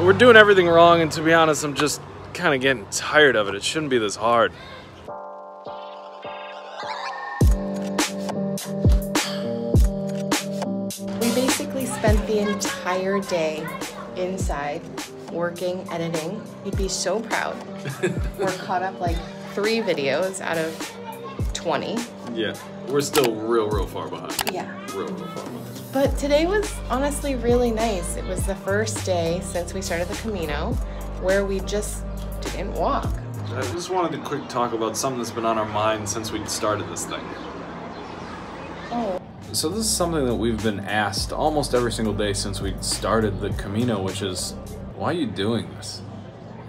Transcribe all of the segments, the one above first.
We're doing everything wrong, and to be honest, I'm just kind of getting tired of it. It shouldn't be this hard. We basically spent the entire day inside working, editing. You'd be so proud. We're caught up like 3 videos out of 20. Yeah, we're still real far behind. Yeah. Real far behind. But today was honestly really nice. It was the first day since we started the Camino where we just didn't walk. I just wanted to quick talk about something that's been on our mind since we started this thing. Oh. So this is something that we've been asked almost every single day since we started the Camino, which is, why are you doing this?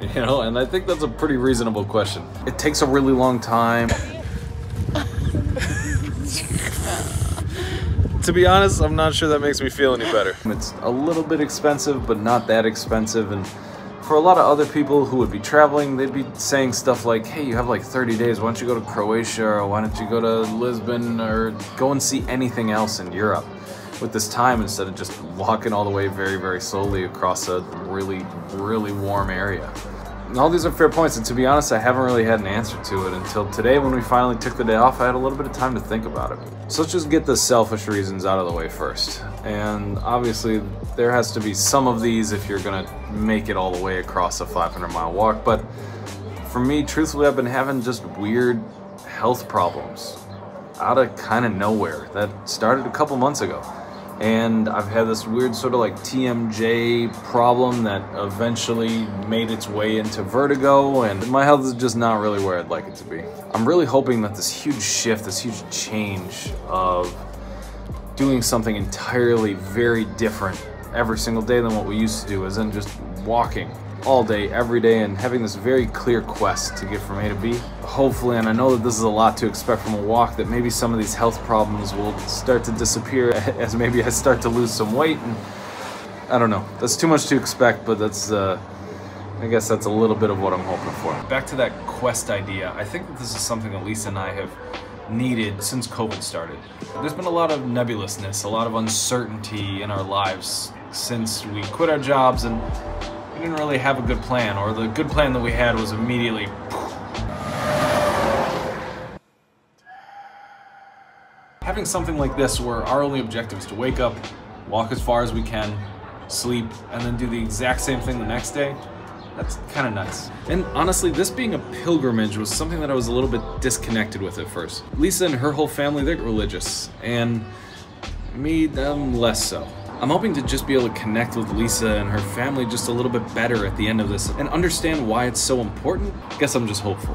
You know, and I think that's a pretty reasonable question. It takes a really long time. To be honest, I'm not sure that makes me feel any better. It's a little bit expensive, but not that expensive. And for a lot of other people who would be traveling, they'd be saying stuff like, hey, you have like 30 days. Why don't you go to Croatia, or why don't you go to Lisbon, or go and see anything else in Europe with this time instead of just walking all the way very slowly across a really warm area. And all these are fair points, and to be honest, I haven't really had an answer to it until today when we finally took the day off. I had a little bit of time to think about it. So let's just get the selfish reasons out of the way first. And obviously, there has to be some of these if you're gonna make it all the way across a 500-mile walk. But for me, truthfully, I've been having just weird health problems out of kind of nowhere that started a couple months ago. And I've had this weird sort of like TMJ problem that eventually made its way into vertigo, and my health is just not really where I'd like it to be. I'm really hoping that this huge shift, this huge change of doing something entirely very different every single day than what we used to do, is then just walking all day, every day, and having this very clear quest to get from A to B. Hopefully, and I know that this is a lot to expect from a walk, that maybe some of these health problems will start to disappear as maybe I start to lose some weight. And I don't know, that's too much to expect, but that's I guess that's a little bit of what I'm hoping for. Back to that quest idea, I think that this is something that Lisa and I have needed since COVID started. There's been a lot of nebulousness, a lot of uncertainty in our lives since we quit our jobs, and we didn't really have a good plan, or the good plan that we had was immediately having something like this where our only objective is to wake up, walk as far as we can, sleep, and then do the exact same thing the next day. That's kind of nuts. And honestly, this being a pilgrimage was something that I was a little bit disconnected with at first. Lisa and her whole family, they're religious, and me, them less so. I'm hoping to just be able to connect with Lisa and her family just a little bit better at the end of this and understand why it's so important. I guess I'm just hopeful.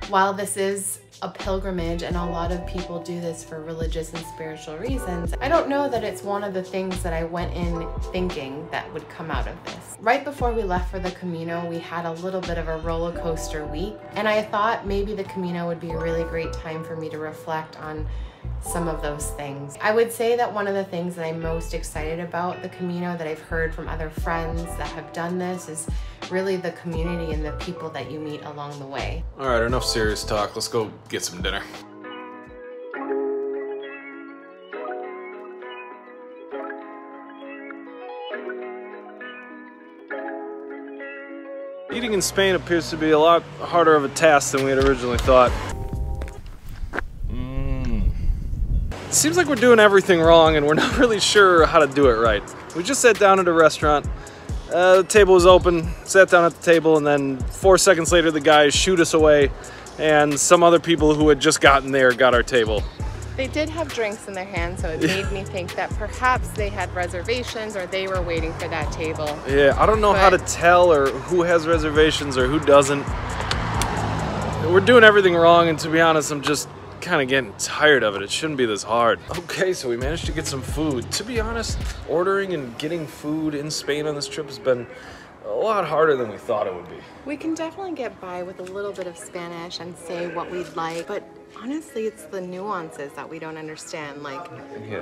While this is a pilgrimage and a lot of people do this for religious and spiritual reasons, I don't know that it's one of the things that I went in thinking that would come out of this. Right before we left for the Camino, we had a little bit of a roller coaster week, and I thought maybe the Camino would be a really great time for me to reflect on some of those things. I would say that one of the things that I'm most excited about the Camino, that I've heard from other friends that have done this, is really the community and the people that you meet along the way. All right, enough serious talk. Let's go get some dinner. Eating in Spain appears to be a lot harder of a task than we had originally thought. It seems like we're doing everything wrong, and we're not really sure how to do it right. We just sat down at a restaurant. The table was open, sat down at the table, and then 4 seconds later the guys shoot us away, and some other people who had just gotten there got our table. They did have drinks in their hands, so it made me think that perhaps they had reservations or they were waiting for that table. Yeah, I don't know how to tell or who has reservations or who doesn't. We're doing everything wrong, and to be honest, I'm just kind of getting tired of it. It shouldn't be this hard. Okay, so we managed to get some food. To be honest, ordering and getting food in Spain on this trip has been a lot harder than we thought it would be. We can definitely get by with a little bit of Spanish and say what we'd like, but honestly, it's the nuances that we don't understand. Like,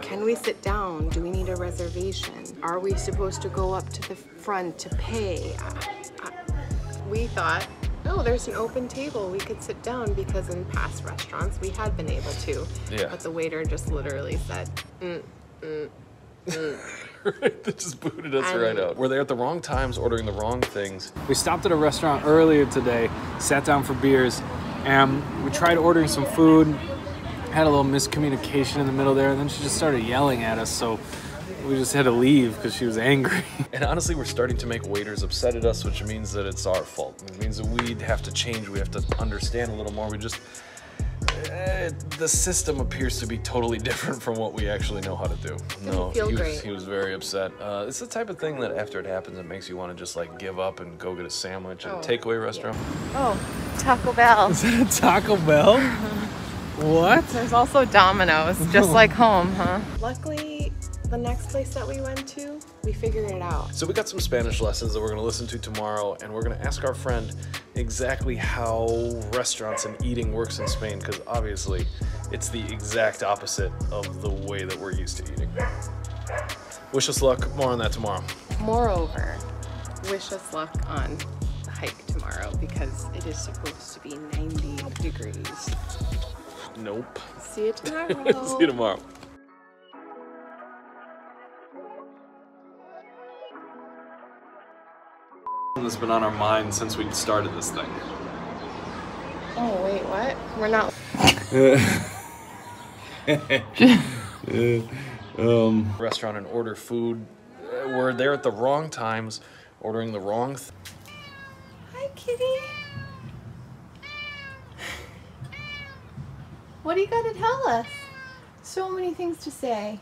Can we sit down? Do we need a reservation? Are we supposed to go up to the front to pay? We thought, oh, there's an open table, we could sit down, because in past restaurants we had been able to. Yeah. But the waiter just literally said, Right? They just booted us right out. We're there at the wrong times, ordering the wrong things. We stopped at a restaurant earlier today, sat down for beers, and we tried ordering some food. Had a little miscommunication in the middle there, and then she just started yelling at us, so we just had to leave because she was angry. And honestly, we're starting to make waiters upset at us, which means that it's our fault. It means that we'd have to change, we have to understand a little more. We just, the system appears to be totally different from what we actually know how to do. No, he was very upset. It's the type of thing that after it happens, it makes you want to just like give up and go get a sandwich at a takeaway restaurant. Oh, Taco Bell. Is that a Taco Bell? What? There's also Domino's, just like home, huh? Luckily, the next place that we went to, we figured it out. So we got some Spanish lessons that we're going to listen to tomorrow, and we're going to ask our friend exactly how restaurants and eating works in Spain, because obviously it's the exact opposite of the way that we're used to eating. Wish us luck. More on that tomorrow. Moreover, wish us luck on the hike tomorrow, because it is supposed to be 90 degrees. Nope. See you tomorrow. See you tomorrow. That's been on our mind since we started this thing. Oh, wait, what? We're not... Restaurant and order food. We're there at the wrong times, ordering the wrong Hi, kitty. What do you got to tell us? So many things to say.